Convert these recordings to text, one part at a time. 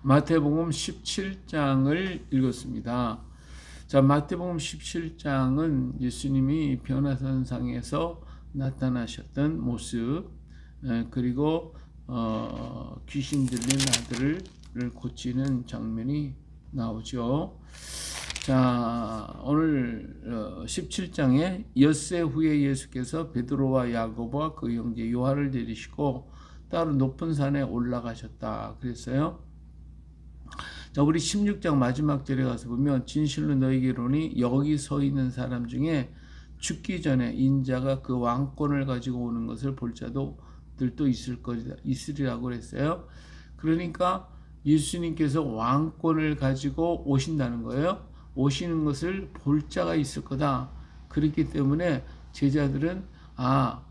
마태복음 17장을 읽었습니다. 자, 마태복음 17장은 예수님이 변화산상에서 나타나셨던 모습, 그리고 귀신 들린 아들을 고치는 장면이 나오죠. 자, 오늘 17장에 엿새 후에 예수께서 베드로와 야고보와 그 형제 요한을 데리시고 따로 높은 산에 올라가셨다 그랬어요. 자, 우리 16장 마지막 절에 가서 보면 진실로 너희에게 이르노니 여기 서 있는 사람 중에 죽기 전에 인자가 그 왕권을 가지고 오는 것을 볼 자들도 있으리라고 그랬어요. 그러니까 예수님께서 왕권을 가지고 오신다는 거예요. 오시는 것을 볼 자가 있을 거다. 그렇기 때문에 제자들은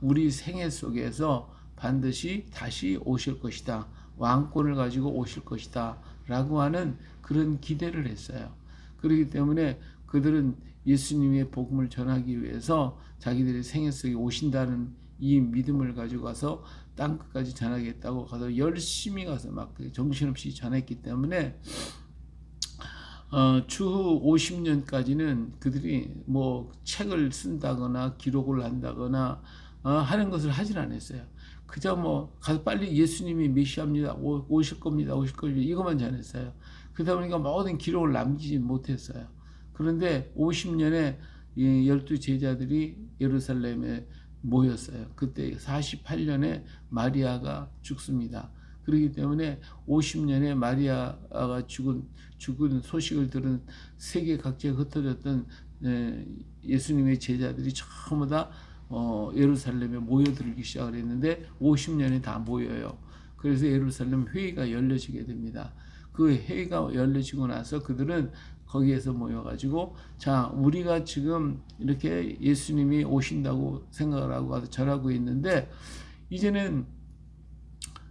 우리 생애 속에서 반드시 다시 오실 것이다. 왕권을 가지고 오실 것이다. 라고 하는 그런 기대를 했어요. 그렇기 때문에 그들은 예수님의 복음을 전하기 위해서 자기들의 생애 속에 오신다는 이 믿음을 가지고 가서 땅끝까지 전하겠다고 가서 열심히 가서 막 정신없이 전했기 때문에 추후 50년까지는 그들이 뭐 책을 쓴다거나 기록을 한다거나 하는 것을 하진 않았어요. 그저 뭐 가서 빨리 예수님이 메시아입니다. 오실 겁니다. 이것만 전했어요. 그러다 보니까 모든 기록을 남기지 못했어요. 그런데 50년에 12 제자들이 예루살렘에 모였어요. 그때 48년에 마리아가 죽습니다. 그렇기 때문에 50년에 마리아가 죽은 소식을 들은 세계 각지에 흩어졌던 예수님의 제자들이 전부 다 예루살렘에 모여들기 시작을 했는데 50년에 다 모여요. 그래서 예루살렘 회의가 열려지게 됩니다. 그 회의가 열려지고 나서 그들은 거기에서 모여가지고 자, 우리가 지금 이렇게 예수님이 오신다고 생각을 하고 가서 전하고 있는데 이제는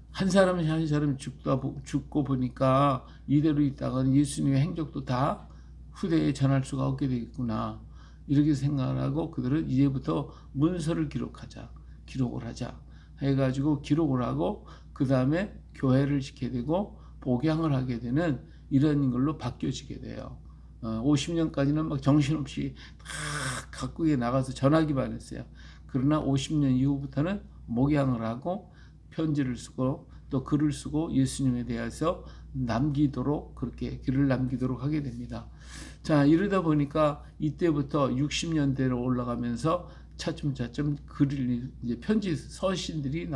한 사람이 한 사람 죽고 보니까 이대로 있다가는 예수님의 행적도 다 후대에 전할 수가 없게 되겠구나. 이렇게 생각을 하고 그들은 이제부터 문서를 기록을 하자 해가지고 기록을 하고 그 다음에 교회를 지켜야 되고 복양을 하게 되는 이런 걸로 바뀌어지게 돼요. 50년까지는 막 정신없이 다 각국에 나가서 전하기만 했어요. 그러나 50년 이후부터는 목양을 하고 편지를 쓰고 또 글을 쓰고 예수님에 대해서 그렇게 글을 남기도록 하게 됩니다. 자, 이러다 보니까 이때부터 60년대로 올라가면서 차츰 글을 이제 편지 서신들이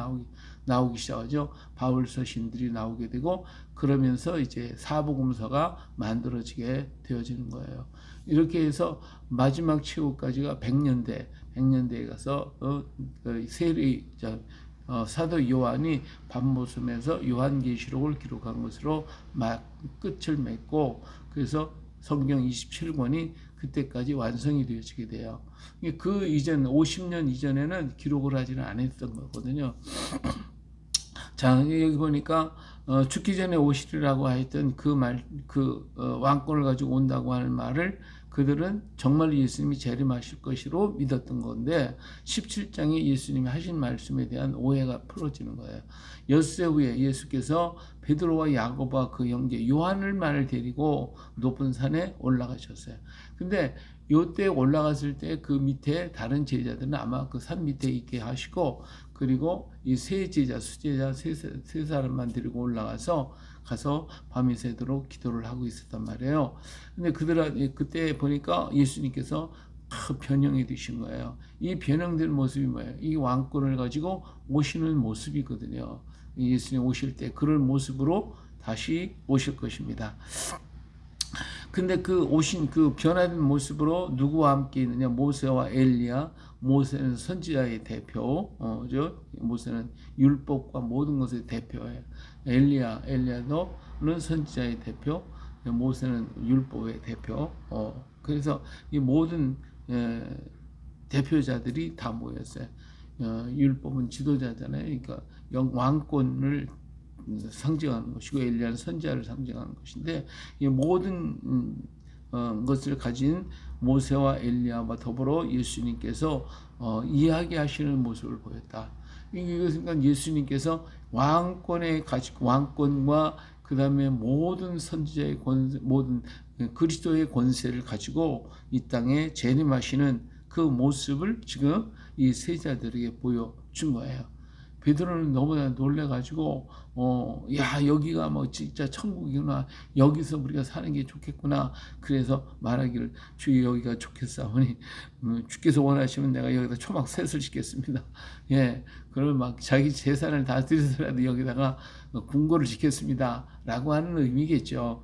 나오기 시작하죠. 바울 서신들이 나오게 되고 그러면서 이제 사복음서가 만들어지게 되어지는 거예요. 이렇게 해서 마지막 최후까지가 100년대에 가서 사도 요한이 밤모섬에서 요한계시록을 기록한 것으로 막 끝을 맺고 그래서 성경 27권이 그때까지 완성이 되어지게 돼요. 그 이전 50년 이전에는 기록을 하지는 않았던 거거든요. 자, 여기 보니까 죽기 전에 오시리라고 했던 왕권을 가지고 온다고 하는 말을 그들은 정말 예수님이 재림하실 것으로 믿었던 건데 17장에 예수님이 하신 말씀에 대한 오해가 풀어지는 거예요. 엿새 후에 예수께서 베드로와 야고보와 그 형제 요한을 데리고 높은 산에 올라가셨어요. 근데 요때 올라갔을 때 그 밑에 다른 제자들은 아마 그 산 밑에 있게 하시고 그리고 이 수제자 세 사람만 데리고 올라가서 밤이 새도록 기도를 하고 있었단 말이에요. 근데 그때 보니까 예수님께서 변형이 되신 거예요. 이 변형된 모습이 뭐예요? 이 왕권을 가지고 오시는 모습이거든요. 예수님 오실 때 그런 모습으로 다시 오실 것입니다. 근데 그 변화된 모습으로 누구와 함께 있느냐? 모세와 엘리야. 모세는 선지자의 대표죠. 모세는 율법과 모든 것의 대표예요. 엘리야는 선지자의 대표. 모세는 율법의 대표. 그래서 이 모든 대표자들이 다 모였어요. 율법은 지도자잖아요. 그러니까 왕권을 상징하는 것이고 엘리야는 선지자를 상징하는 것인데 이 모든 것을 가진 모세와 엘리야와 더불어 예수님께서 이야기하시는 모습을 보였다. 이것은 그러니까 예수님께서 왕권의 가치, 왕권과 그 다음에 모든 선지자의 권세, 모든 그리스도의 권세를 가지고 이 땅에 재림하시는 그 모습을 지금 이 세자들에게 보여준 거예요. 베드로는 너무나 놀래가지고 야 여기가 뭐 진짜 천국이구나, 여기서 우리가 사는 게 좋겠구나. 그래서 말하기를 주여 여기가 좋겠사오니 주께서 원하시면 내가 여기다 초막 셋을 짓겠습니다. 예, 그러면 막 자기 재산을 다 들여서라도 여기다가 궁궐을 짓겠습니다라고 하는 의미겠죠.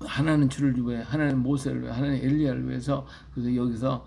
하나는 주를 위해, 하나는 모세를 위해, 하나는 엘리야를 위해서. 그래서 여기서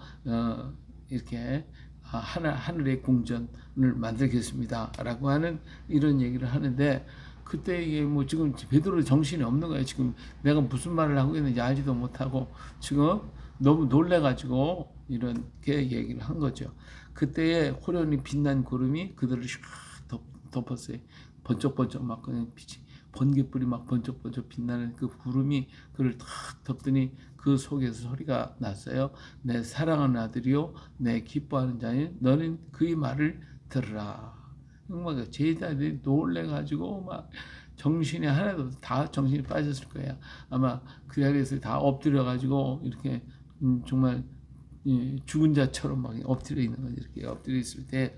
이렇게 하늘의 궁전을 만들겠습니다라고 하는 이런 얘기를 하는데, 그때 이게 뭐 지금 베드로 정신이 없는 거예요. 지금 내가 무슨 말을 하고 있는지 알지도 못하고 지금 너무 놀래가지고 이렇게 얘기를 한 거죠. 그때에 호련히 빛난 구름이 그들을 샥 덮었어요. 번쩍번쩍 막 그냥 빛이, 번개불이 막 번쩍번쩍 빛나는 그 구름이 그를 탁 덮더니 그 속에서 소리가 났어요. 내 사랑하는 아들이요, 내 기뻐하는 자니 너는 그의 말을 들으라. 정말 제자들이 놀래가지고 막 정신이 하나도, 다 정신이 빠졌을 거예요. 아마 그 자리에서 다 엎드려가지고 이렇게 정말 죽은 자처럼 막 엎드려 있는 거죠. 이렇게 엎드려 있을 때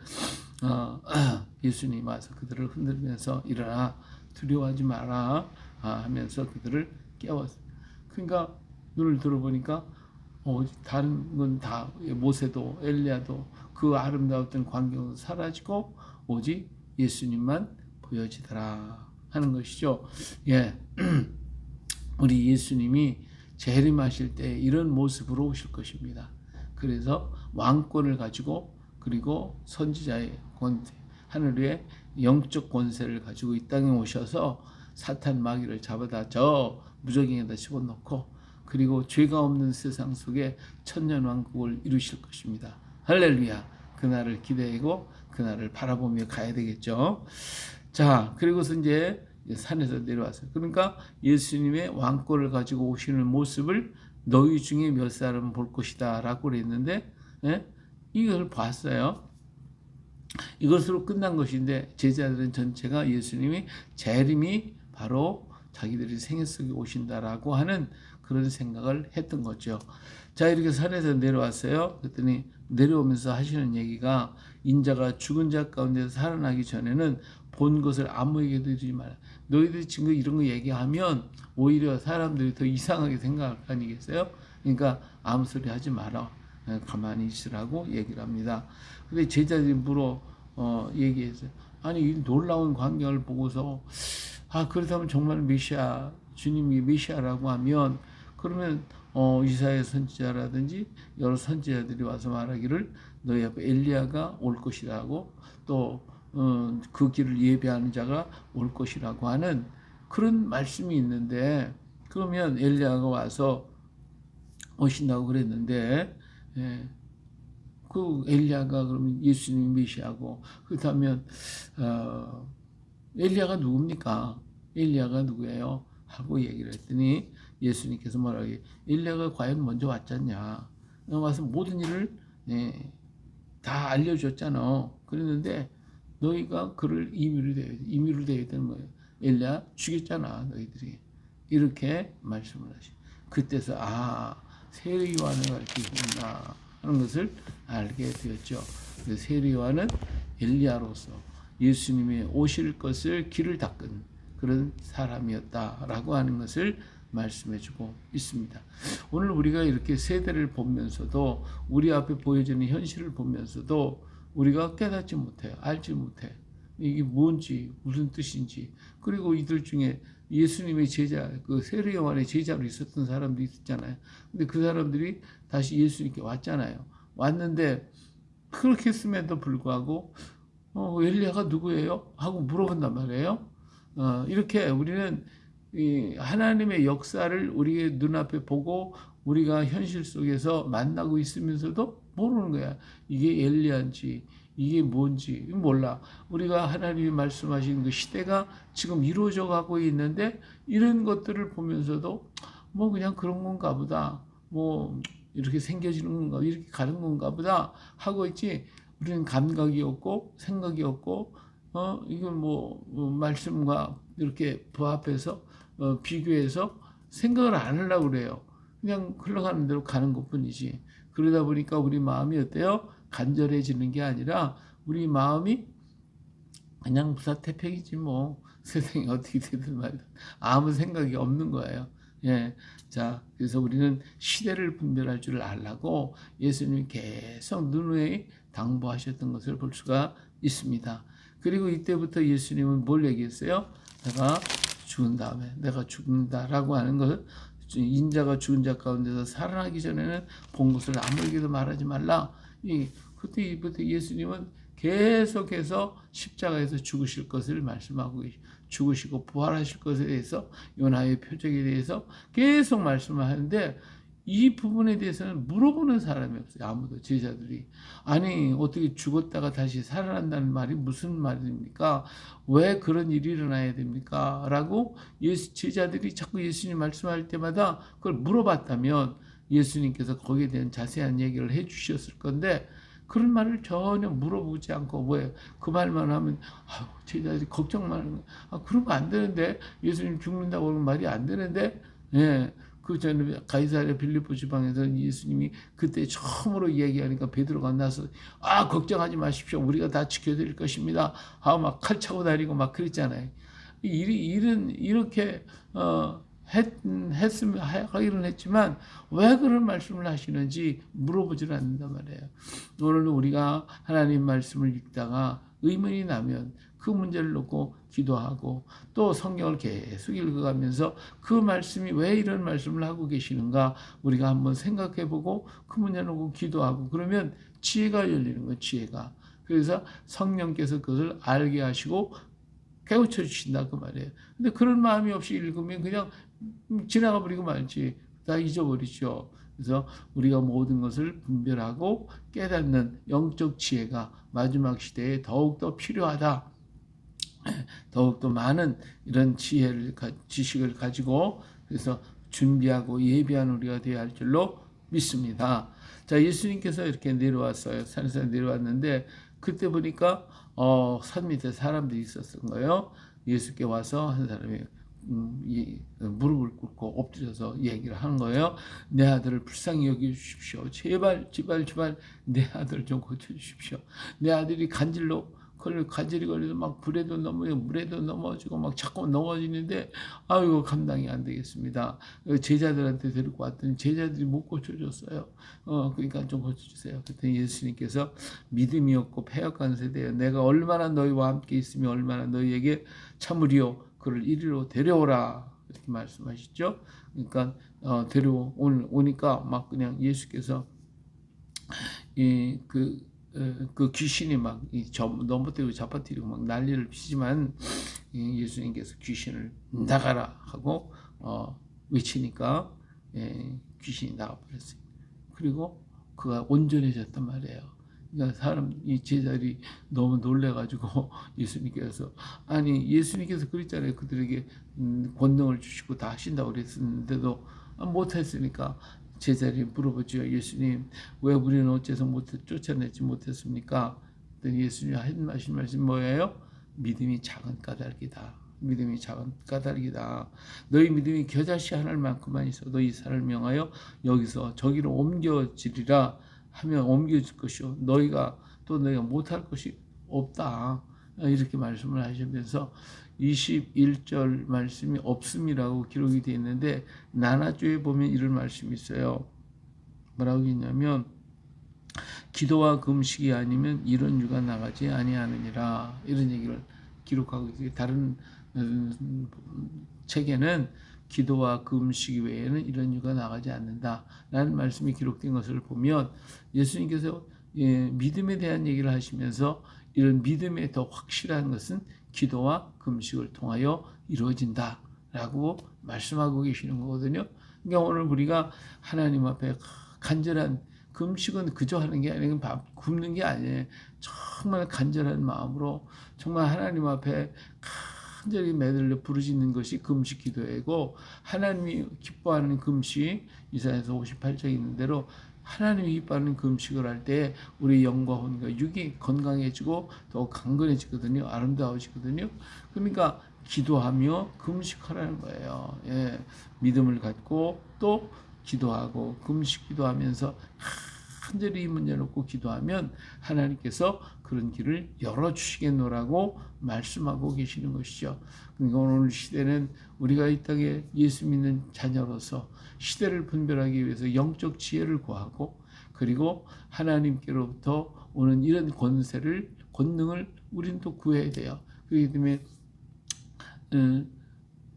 예수님 와서 그들을 흔들면서 일어나, 두려워하지 마라 하면서 그들을 깨웠어요. 그러니까 눈을 들어보니까 다른 건 다 모세도 엘리야도 그 아름다웠던 광경도 사라지고 오직 예수님만 보여지더라 하는 것이죠. 예, 우리 예수님이 재림하실 때 이런 모습으로 오실 것입니다. 그래서 왕권을 가지고, 그리고 선지자의 권세, 하늘 위에 영적 권세를 가지고 이 땅에 오셔서 사탄 마귀를 잡아다 저 무저갱에다 집어넣고, 그리고 죄가 없는 세상 속에 천년왕국을 이루실 것입니다. 할렐루야. 그날을 기대하고 그날을 바라보며 가야 되겠죠. 자, 그리고서 이제 산에서 내려왔어요. 그러니까 예수님의 왕권을 가지고 오시는 모습을 너희 중에 몇 사람은 볼 것이다 라고 그랬는데, 이걸 봤어요. 이것으로 끝난 것인데, 제자들은 전체가 예수님이 재림이 바로 자기들이 생애 속에 오신다라고 하는 그런 생각을 했던 거죠. 자, 이렇게 산에서 내려왔어요. 그랬더니 내려오면서 하시는 얘기가, 인자가 죽은 자 가운데서 살아나기 전에는 본 것을 아무에게도 이르지 마라. 너희들이 지금 이런 거 얘기하면 오히려 사람들이 더 이상하게 생각할 거 아니겠어요? 그러니까 아무 소리 하지 마라. 가만히 있으라고 얘기를 합니다. 근데 제자들이 얘기했어요. 아니, 이 놀라운 광경을 보고서 그렇다면 정말 메시아, 주님이 메시아라고 하면, 그러면 이사야 선지자라든지 여러 선지자들이 와서 말하기를 너희 앞에 엘리야가 올 것이라고, 또 그 길을 예배하는 자가 올 것이라고 하는 그런 말씀이 있는데, 그러면 엘리야가 와서 오신다고 그랬는데, 그 엘리야가 그러면 예수님이 메시아고, 그렇다면 엘리야가 누굽니까? 엘리야가 누구예요? 하고 얘기를 했더니 예수님께서 뭐라고 해요? 엘리야가 과연 먼저 왔잖냐? 와서 모든 일을 다 알려줬잖아. 그랬는데 너희가 그를 임의로 대해야 되는 거예요. 엘리야 죽였잖아, 너희들이. 이렇게 말씀을 하시. 그때서 세례 요한을 가르치셨구나 하는 것을 알게 되었죠. 세례 요한은 엘리야로서 예수님이 오실 것을 길을 닦은 그런 사람이었다라고 하는 것을 말씀해주고 있습니다. 오늘 우리가 이렇게 세대를 보면서도, 우리 앞에 보여지는 현실을 보면서도 우리가 깨닫지 못해요. 알지 못해. 이게 뭔지, 무슨 뜻인지. 그리고 이들 중에 예수님의 제자, 그 세례 요한의 제자로 있었던 사람도 있었잖아요. 근데 그 사람들이 다시 예수님께 왔잖아요. 왔는데 그렇게 했음에도 불구하고 엘리야가 누구예요? 하고 물어본단 말이에요. 이렇게 우리는 이 하나님의 역사를 우리의 눈앞에 보고 우리가 현실 속에서 만나고 있으면서도 모르는 거야. 이게 엘리야인지 이게 뭔지 몰라. 우리가 하나님이 말씀하신 그 시대가 지금 이루어져 가고 있는데, 이런 것들을 보면서도 뭐 그냥 그런 건가 보다, 뭐 이렇게 생겨지는 건가, 이렇게 가는 건가 보다 하고 있지, 우리는 감각이 없고 생각이 없고 이걸 말씀과 이렇게 부합해서 비교해서 생각을 안 하려고 그래요. 그냥 흘러가는 대로 가는 것뿐이지. 그러다 보니까 우리 마음이 어때요? 간절해지는 게 아니라 우리 마음이 그냥 무사태평이지 뭐. 세상이 어떻게 되든 말든 아무 생각이 없는 거예요. 예. 자, 그래서 우리는 시대를 분별할 줄 알라고 예수님이 계속 누누이 당부하셨던 것을 볼 수가 있습니다. 그리고 이때부터 예수님은 뭘 얘기했어요? 내가 죽은 다음에 내가 죽는다라고 하는 것은 인자가 죽은 자 가운데서 살아나기 전에는 본 것을 아무에게도 말하지 말라. 그때부터 예수님은 계속해서 십자가에서 죽으실 것을 말씀하고 죽으시고 부활하실 것에 대해서 요나의 표적에 대해서 계속 말씀을 하는데 이 부분에 대해서는 물어보는 사람이 없어요. 아무도 제자들이. 아니 어떻게 죽었다가 다시 살아난다는 말이 무슨 말입니까? 왜 그런 일이 일어나야 됩니까? 라고 제자들이 자꾸 예수님 말씀할 때마다 그걸 물어봤다면 예수님께서 거기에 대한 자세한 얘기를 해 주셨을 건데 그런 말을 전혀 물어보지 않고 왜 그 말만 하면 제자들이 걱정만 하는 거야. 그런 거 안 되는데 예수님 죽는다고 하는 말이 안 되는데 예. 그 전에 가이사랴 빌립보 지방에서 예수님이 그때 처음으로 얘기하니까 베드로가 나서 걱정하지 마십시오. 우리가 다 지켜드릴 것입니다. 막 칼 차고 다니고 막 그랬잖아요. 이렇게 하기는 했지만 왜 그런 말씀을 하시는지 물어보지는 않는단 말이에요. 오늘 우리가 하나님 말씀을 읽다가 의문이 나면 그 문제를 놓고 기도하고 또 성경을 계속 읽어가면서 그 말씀이 왜 이런 말씀을 하고 계시는가 우리가 한번 생각해보고 그 문제 놓고 기도하고 그러면 지혜가 열리는 거예요. 지혜가. 그래서 성령께서 그것을 알게 하시고 깨우쳐 주신다 그 말이에요. 근데 그런 마음이 없이 읽으면 그냥 지나가 버리고 말지. 다 잊어버리죠. 그래서 우리가 모든 것을 분별하고 깨닫는 영적 지혜가 마지막 시대에 더욱더 필요하다. 더욱더 많은 이런 지식을 가지고 그래서 준비하고 예비한 우리가 되어야 할 줄로 믿습니다. 자, 예수님께서 이렇게 내려왔어요. 산에서 내려왔는데 그때 보니까 산 밑에 사람들이 있었던 거예요. 예수께 와서 한 사람이 무릎을 꿇고 엎드려서 얘기를 하는 거예요. 내 아들을 불쌍히 여겨 주십시오. 제발 내 아들 좀 고쳐 주십시오. 내 아들이 간질이 걸려서 막 불에도 물에도 넘어지고 막 자꾸 넘어지는데 아이고 감당이 안 되겠습니다. 제자들한테 데리고 왔더니 제자들이 못 고쳐줬어요. 그러니까 좀 고쳐주세요. 그랬더니 예수님께서 믿음이 없고 패역한 세대여 내가 얼마나 너희와 함께 있으며 얼마나 너희에게 참으리요 그를 이리로 데려오라 이렇게 말씀하시죠. 그러니까 오니까 막 그냥 예수께서 그 귀신이 막 넘어뜨리고 잡아뜨리고 막 난리를 피지만 예수님께서 귀신을 나가라 하고 외치니까 귀신이 나가버렸어요. 그리고 그가 온전해졌단 말이에요. 그러니까 이 제자들이 너무 놀래가지고 예수님께서 그랬잖아요. 그들에게 권능을 주시고 다 하신다고 그랬는데도 못했으니까 제자들이 물어보죠. 예수님 왜 우리는 어째서 쫓아내지 못했습니까? 그랬더니 예수님 하신 말씀 뭐예요? 믿음이 작은 까닭이다. 믿음이 작은 까닭이다. 너희 믿음이 겨자씨 하나만큼만 있어도 이 산을 명하여 여기서 저기로 옮겨지리라 하면 옮겨질 것이요 너희가 못할 것이 없다. 이렇게 말씀을 하시면서 21절 말씀이 없음이라고 기록이 되어 있는데 나나주에 보면 이런 말씀이 있어요. 뭐라고 했냐면 기도와 금식이 아니면 이런 유가 나가지 아니하느니라 이런 얘기를 기록하고 있어요. 다른 책에는 기도와 금식 외에는 이런 유가 나가지 않는다라는 말씀이 기록된 것을 보면 예수님께서 믿음에 대한 얘기를 하시면서 이런 믿음에 더 확실한 것은 기도와 금식을 통하여 이루어진다라고 말씀하고 계시는 거거든요. 그러니까 오늘 우리가 하나님 앞에 간절한 금식은 그저 하는 게 아니고 굶는 게 아니에요. 정말 간절한 마음으로 정말 하나님 앞에 간절히 매달려 부르짖는 것이 금식 기도이고 하나님이 기뻐하는 금식 이사야서 58장에 있는 대로 하나님이 기뻐하는 그 음식을 할 때 우리 영과 혼과 육이 건강해지고 더 강건해지거든요. 아름다워지거든요. 그러니까 기도하며 금식하라는 거예요. 예, 믿음을 갖고 또 기도하고 금식 기도하면서 간절히 이 문제 놓고 기도하면 하나님께서 그런 길을 열어주시겠노라고 말씀하고 계시는 것이죠. 그러니까 오늘 시대는 우리가 이 땅에 예수 믿는 자녀로서 시대를 분별하기 위해서 영적 지혜를 구하고 그리고 하나님께로부터 오는 이런 권능을 우리는 또 구해야 돼요. 그렇기 때문에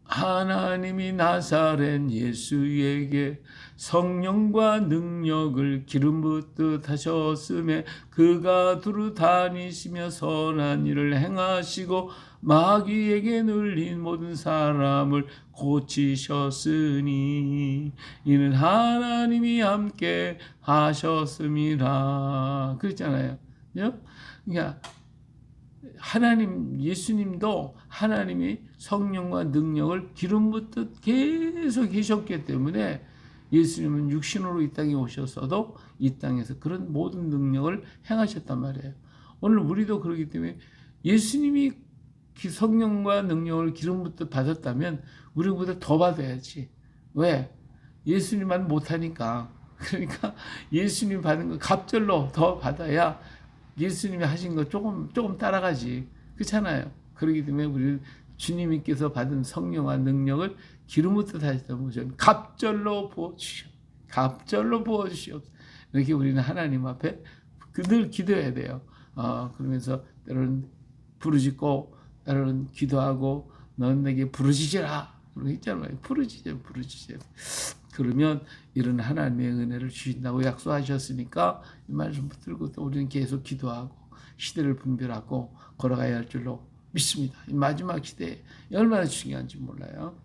하나님이 나사렛 예수에게 성령과 능력을 기름 붓듯 하셨음에 그가 두루 다니시며 선한 일을 행하시고 마귀에게 눌린 모든 사람을 고치셨으니 이는 하나님이 함께 하셨음이라 그랬잖아요. 그러니까 하나님 예수님도 하나님이 성령과 능력을 기름 붓듯 계속 계셨기 때문에 예수님은 육신으로 이 땅에 오셨어도 이 땅에서 그런 모든 능력을 행하셨단 말이에요. 오늘 우리도 그렇기 때문에 예수님이 성령과 능력을 기름 붓듯 받았다면 우리보다 더 받아야지. 왜? 예수님만 못하니까. 그러니까 예수님 받은 거 갑절로 더 받아야 예수님이 하신 거 조금 따라가지. 그렇잖아요. 그렇기 때문에 우리는 주님께서 받은 성령과 능력을 기름 붓듯 하셨다는 거죠. 갑절로 부어주시오. 갑절로 부어주시오. 이렇게 우리는 하나님 앞에 늘 기도해야 돼요. 그러면서 때로는 부르짖고 때로는 기도하고 넌 내게 부르짖으라. 그러고 있잖아요. 부르짖어. 그러면 이런 하나님의 은혜를 주신다고 약속하셨으니까 이 말씀 붙들고 또 우리는 계속 기도하고 시대를 분별하고 걸어가야 할 줄로 믿습니다. 이 마지막 시대에 얼마나 중요한지 몰라요.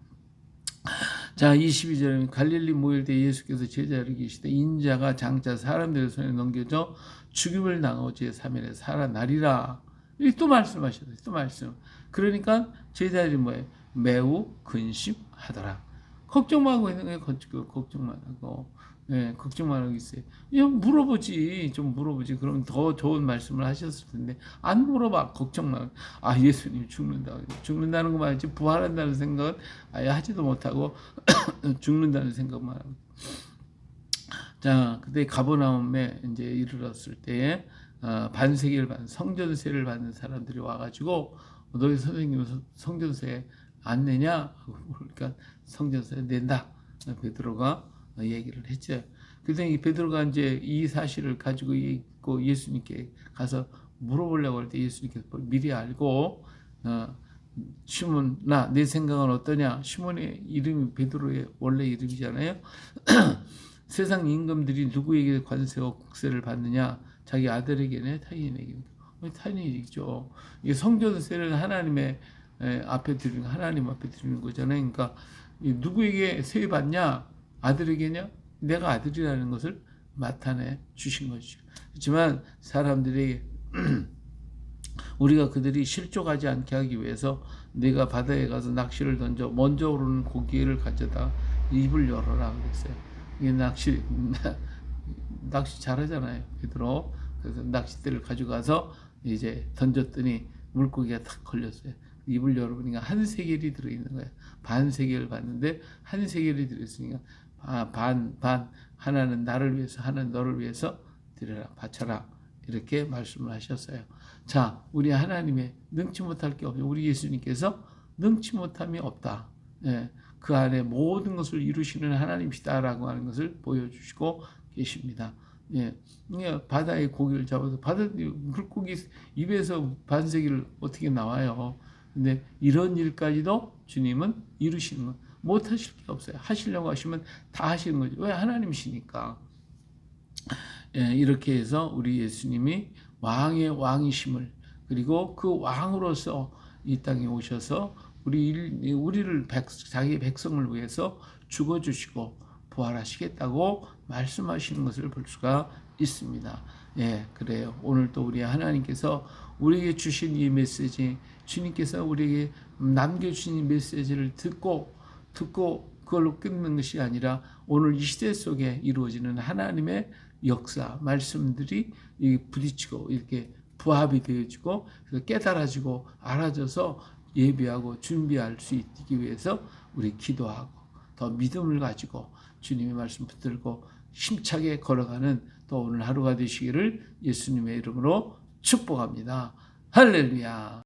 자, 22절에 갈릴리 모일 때 예수께서 제자를 계시되 인자가 장차 사람들의 손에 넘겨져 죽임을 당하고 제3일에 살아나리라. 또 말씀하셨어요. 또 말씀. 그러니까 제자들이 뭐예요? 매우 근심하더라. 걱정만 하고 있는 거예요. 걱정만 하고. 네, 걱정만 하고 있어요. 그냥 물어보지. 좀 물어보지. 그럼 더 좋은 말씀을 하셨을 텐데. 안 물어봐. 걱정만. 예수님 죽는다. 죽는다는 것만 알지. 부활한다는 생각은 아예 하지도 못하고, 죽는다는 생각만 하고. 자, 그때 가버나움에 이제 이르렀을 때, 반세기를 받는, 성전세를 받는 사람들이 와가지고, 너희 선생님은 성전세 안 내냐? 그러니까 성전세 낸다. 베드로가 얘기를 했죠. 그랬더니 베드로가 이제 이 사실을 가지고 있고 예수님께 가서 물어보려고 할 때 예수님께서 미리 알고 시몬아 내 생각은 어떠냐? 시몬의 이름이 베드로의 원래 이름이잖아요. 세상 임금들이 누구에게 관세를 받느냐? 자기 아들에게네 타인에게. 타인이죠. 이 성전세를 하나님 앞에 드리는 거잖아요. 그러니까 누구에게 세회 받냐? 아들에게냐? 내가 아들이라는 것을 나타내 주신 것이죠. 그렇지만 사람들이 우리가 그들이 실족하지 않게 하기 위해서 내가 바다에 가서 낚시를 던져 먼저 오르는 고기를 가져다 입을 열어라 그랬어요. 이게 낚시 잘하잖아요. 베드로. 그래서 낚싯대를 가져가서 이제 던졌더니 물고기가 탁 걸렸어요. 입을 열어보니까 한 세겔이 들어있는 거예요. 반 세겔을 봤는데 한 세겔이 들어있으니까 반 하나는 나를 위해서 하나는 너를 위해서 드려라 바쳐라 이렇게 말씀을 하셨어요. 자, 우리 하나님의 능치 못할 게 없어요. 우리 예수님께서 능치 못함이 없다. 예, 그 안에 모든 것을 이루시는 하나님이시다라고 하는 것을 보여주시고 계십니다. 예, 바다의 고기를 잡아서 물고기 입에서 반세기를 어떻게 나와요? 근데 이런 일까지도 주님은 이루시는 거 못 하실 게 없어요. 하시려고 하시면 다 하시는 거죠. 왜? 하나님이시니까. 예, 이렇게 해서 우리 예수님이 왕의 왕이심을 그리고 그 왕으로서 이 땅에 오셔서 우리를 자기 백성을 위해서 죽어주시고 부활하시겠다고 말씀하시는 것을 볼 수가 있습니다. 예, 그래요. 오늘 또 우리 하나님께서 우리에게 주신 이 메시지, 주님께서 우리에게 남겨주신 이 메시지를 듣고 그걸로 끝는 것이 아니라 오늘 이 시대 속에 이루어지는 하나님의 역사, 말씀들이 부딪히고 이렇게 부합이 되어지고 깨달아지고 알아져서 예배하고 준비할 수 있기 위해서 우리 기도하고 더 믿음을 가지고 주님의 말씀 붙들고 힘차게 걸어가는 또 오늘 하루가 되시기를 예수님의 이름으로 축복합니다. 할렐루야.